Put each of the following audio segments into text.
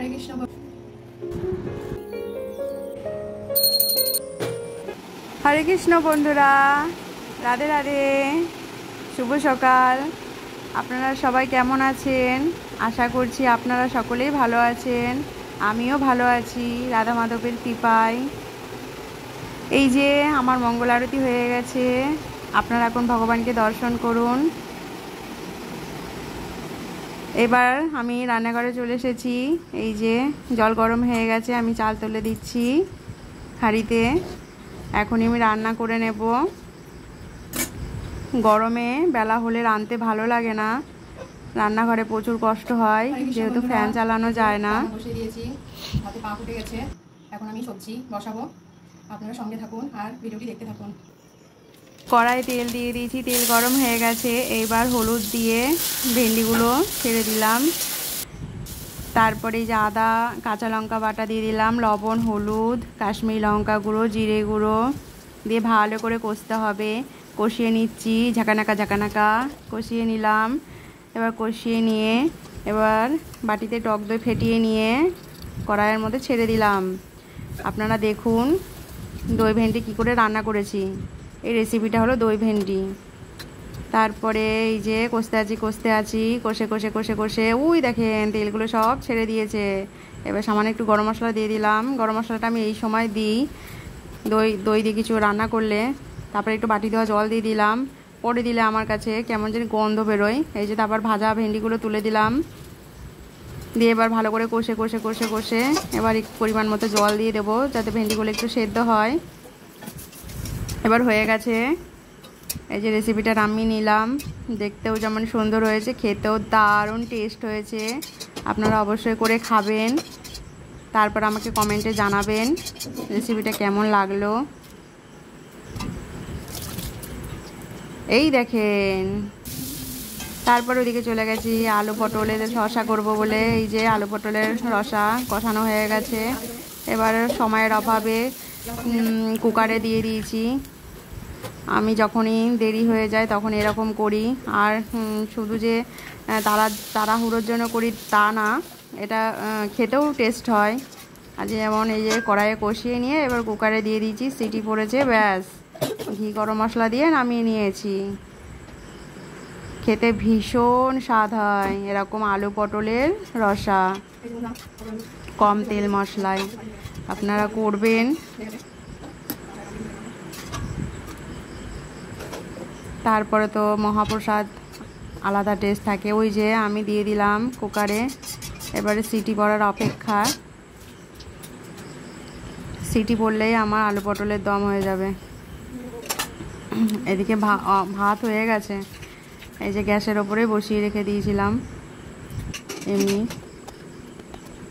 হরে কৃষ্ণ। হরে কৃষ্ণ বন্ধুরা, রাধে রাধে, শুভ সকাল। আপনারা সবাই কেমন আছেন? আশা করছি আপনারা সকলেই ভালো আছেন। আমিও ভালো আছি রাধা মাধবের কৃপায়। এই যে আমার মঙ্গল আরতি হয়ে গেছে, আপনারা এখন ভগবানকে দর্শন করুন। এবার আমি রান্নাঘরে চলে এসেছি। এই যে জল গরম হয়ে গেছে, আমি চাল তুলে দিচ্ছি হাঁড়িতে। এখনই আমি রান্না করে নেব। গরমে বেলা হলে রাঁধতে ভালো লাগে না, রান্নাঘরে প্রচুর কষ্ট হয়, যেহেতু ফ্যান চালানো যায় না। বসিয়ে দিয়েছি, হাতে পা ফুটে গেছে। এখন আমি সবজি বসাবো, আপনারা সঙ্গে থাকুন আর ভিডিওটি দেখতে থাকুন। কড়াই তেল দিয়ে দিয়েছি, তেল গরম হয়ে গেছে। এইবার হলুদ দিয়ে ভেন্ডিগুলো ছেড়ে দিলাম। তারপরে যে আদা কাঁচা লঙ্কা বাটা দিয়ে দিলাম, লবণ, হলুদ, কাশ্মীরি লঙ্কা গুঁড়ো, জিরে গুঁড়ো দিয়ে ভালো করে কষতে হবে। কষিয়ে নিচ্ছি, ঝাঁকানাকা ঝাঁকানাকা কষিয়ে নিলাম। এবার কষিয়ে নিয়ে এবার বাটিতে টক দই ফেটিয়ে নিয়ে কড়াইয়ের মধ্যে ছেড়ে দিলাম। আপনারা দেখুন দই ভেন্ডি কী করে রান্না করেছি। এই রেসিপিটা হলো দই ভেন্ডি। তারপরে এই যে কষতে আছি, কষে কষে কষে কষে ওই দেখেন তেলগুলো সব ছেড়ে দিয়েছে। এবার সামান্য একটু গরম মশলা দিয়ে দিলাম। গরম মশলাটা আমি এই সময় দিই দই দিয়ে কিছু রান্না করলে। তারপরে একটু বাটি দেওয়া জল দিয়ে দিলাম। পরে দিলে আমার কাছে কেমন যেন গন্ধ বেরোয়। এই যে তারপর ভাজা ভেন্ডিগুলো তুলে দিলাম, দিয়ে এবার ভালো করে কষে কষে কষে কষে এবার একটু পরিমাণ মতো জল দিয়ে দেবো, যাতে ভেন্ডিগুলো একটু সেদ্ধ হয়। এবার হয়ে গেছে। এই যে রেসিপিটা নামিয়ে নিলাম। দেখতেও যেমন সুন্দর হয়েছে, খেতেও দারুণ টেস্ট হয়েছে। আপনারা অবশ্যই করে খাবেন, তারপর আমাকে কমেন্টে জানাবেন রেসিপিটা কেমন লাগলো। এই দেখেন, তারপর ওদিকে চলে গেছি আলু পটলের রসা করব বলে। এই যে আলু পটলের রসা কষানো হয়ে গেছে। এবার সময়ের অভাবে কুকারে দিয়ে দিয়েছি। আমি যখনই দেরি হয়ে যায় তখন এরকম করি। আর শুধু যে তাড়াহুড়োর জন্য করি তা না, এটা খেতেও টেস্ট হয়। আর যেমন এই যে কড়াইয়ে কষিয়ে নিয়ে এবার কুকারে দিয়ে দিয়েছি, সিটি পড়েছে, ব্যাস ঘি গরম মশলা দিয়ে নামিয়ে নিয়েছি। খেতে ভীষণ স্বাদ হয় এরকম আলু পটলের রসা, কম তেল মশলায়। আপনারা করবেন। তারপরে তো মহাপ্রসাদ আলাদা টেস্ট থাকে। ওই যে আমি দিয়ে দিলাম কুকারে, এবারে সিটি পড়ার অপেক্ষা। সিটি পড়লেই আমার আলু পটলের দম হয়ে যাবে। এদিকে ভাত হয়ে গেছে। এই যে গ্যাসের ওপরে বসিয়ে রেখে দিয়েছিলাম এমনি।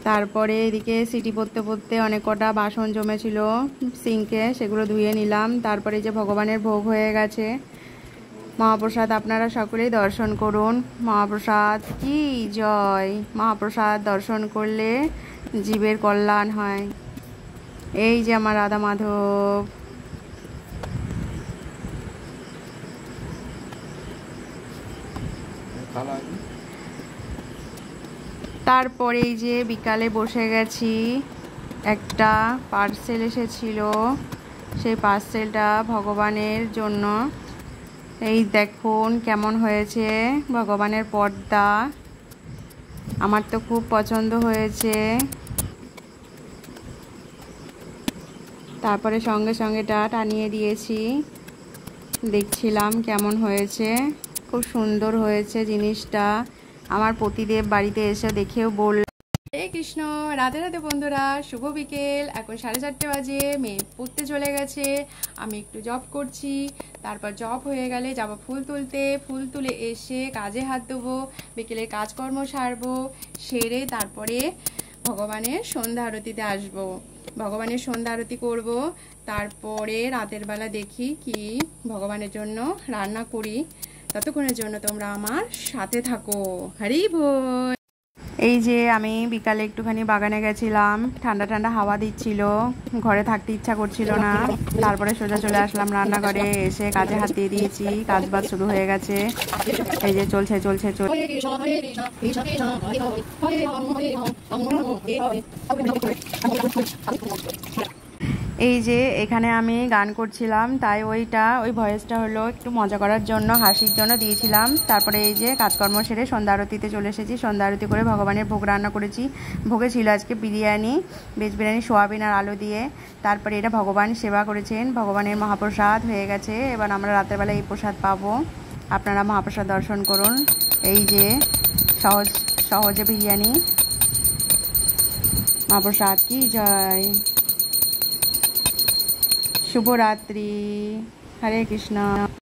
তারপরে এদিকে সিটি পড়তে পড়তে অনেক কটা বাসন জমেছিল সিঙ্কে, সেগুলো ধুয়ে নিলাম। তারপরে যে ভগবানের ভোগ হয়ে গেছে। মহাপ্রসাদ আপনারা সকলেই দর্শন করুন। মহাপ্রসাদ কি জয়! মহাপ্রসাদ দর্শন করলে জীবের কল্যাণ হয়। এই যে আমার রাধা মাধব। তারপরে এই যে বিকালে বসে গেছি, একটা পার্সেল এসেছিল, সেই পার্সেলটা ভগবানের জন্য। এই দেখুন কেমন হয়েছে ভগবানের পর্দা, আমার তো খুব পছন্দ হয়েছে। তারপরে সঙ্গে সঙ্গে টানিয়ে দিয়েছি, দেখছিলাম কেমন হয়েছে। খুব সুন্দর হয়েছে জিনিসটা। আমার পতিদেব বাড়িতে এসে দেখেও বলল। হরে কৃষ্ণ, রাধে রাধে বন্ধুরা, শুভ বিকেল। এখন 4:30 বাজে, মেয়ে পড়তে চলে গেছে, আমি একটু জব করছি। তারপর জব হয়ে গেলে যাবো ফুল তুলতে। ফুল তুলে এসে কাজে হাত দেবো, বিকেলের কাজকর্ম সারবো, সেরে তারপরে ভগবানের সন্ধ্যা আরতিতে আসবো। ভগবানের সন্ধ্যা আরতি করব। তারপরে রাতের বেলা দেখি কি ভগবানের জন্য রান্না করি। ততক্ষণের জন্য তোমরা আমার সাথে থাকো। হরি বল। এই যে আমি বিকালে একটুখানি বাগানে গেছিলাম, ঠান্ডা ঠান্ডা হাওয়া দিচ্ছিল, ঘরে থাকতে ইচ্ছা করছিল না, তারপরে সোজা চলে আসলাম রান্নাঘরে। এসে কাজে হাত দিয়ে দিয়েছি, কাজ বাজ শুরু হয়ে গেছে। এই যে চলছে চলছে চলছে। এই যে এখানে আমি গান করছিলাম, তাই ওই ভয়েসটা হলো একটু মজা করার জন্য, হাসির জন্য দিয়েছিলাম। তারপরে এই যে কাজকর্ম সেরে সন্ধ্যা আরতিতে চলে এসেছি। সন্ধ্যা আরতি করে ভগবানের ভোগ রান্না করেছি। ভোগে ছিল আজকে বিরিয়ানি, ভেজ বিরিয়ানি, সোয়াবিন আর আলু দিয়ে। তারপরে এটা ভগবান সেবা করেছেন, ভগবানের মহাপ্রসাদ হয়ে গেছে। এবার আমরা রাতের বেলা এই প্রসাদ পাবো, আপনারা মহাপ্রসাদ দর্শন করুন। এই যে সহজে বিরিয়ানি, মহাপ্রসাদ কি জয়। শুভরাত্রি, হরে কৃষ্ণ।